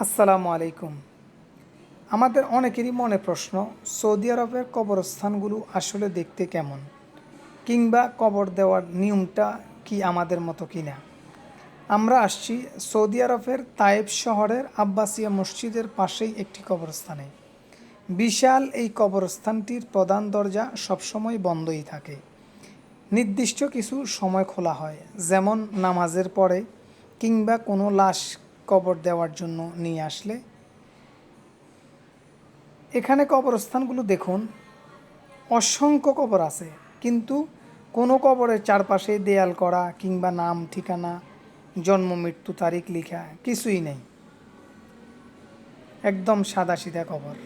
আসসালামু আলাইকুম। আমাদের অনেকেরই মনে প্রশ্ন, সৌদি আরবের কবরস্থানগুলো আসলে দেখতে কেমন, কিংবা কবর দেওয়ার নিয়মটা কি আমাদের মতো কিনা। আমরা আসছি সৌদি আরবের তায়েব শহরের আব্বাসিয়া মসজিদের পাশেই একটি কবরস্থানে। বিশাল এই কবরস্থানটির প্রধান দরজা সবসময় বন্ধই থাকে। নির্দিষ্ট কিছু সময় খোলা হয়, যেমন নামাজের পরে কিংবা কোনো লাশ কবর দেওয়ার জন্য নিয়ে আসলে। এখানে কবরস্থানগুলো দেখুন, অসংখ্য কবর আছে, কিন্তু কোনো কবরের চারপাশে দেয়াল করা কিংবা নাম, ঠিকানা, জন্ম মৃত্যু তারিখ লেখা কিছুই নেই। একদম সাদাসিধা কবর।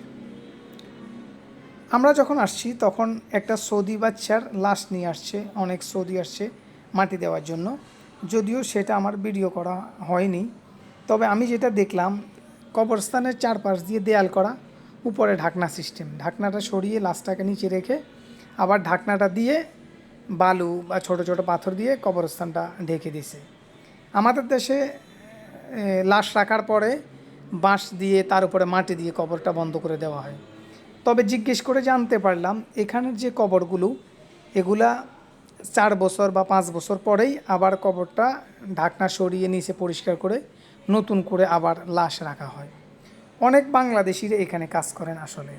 আমরা যখন আসছি তখন একটা সৌদি বাচ্চার লাশ নিয়ে আসছে, অনেক সৌদি আসছে মাটি দেওয়ার জন্য। যদিও সেটা আমার ভিডিও করা হয়নি, তবে আমি যেটা দেখলাম, কবরস্থানের চারপাশ দিয়ে দেয়াল করা, উপরে ঢাকনা সিস্টেম, ঢাকনাটা সরিয়ে লাশটাকে নিচে রেখে আবার ঢাকনাটা দিয়ে বালু বা ছোট ছোট পাথর দিয়ে কবরস্থানটা ঢেকে দিছে। আমাদের দেশে লাশ রাখার পরে বাঁশ দিয়ে তার উপরে মাটি দিয়ে কবরটা বন্ধ করে দেওয়া হয়। তবে জিজ্ঞেস করে জানতে পারলাম, এখানের যে কবরগুলো, এগুলা 4 বছর বা 5 বছর পরেই আবার কবরটা ঢাকনা সরিয়ে নিচে পরিষ্কার করে নতুন করে আবার লাশ রাখা হয়। অনেক বাংলাদেশিরা এখানে কাজ করেন আসলে।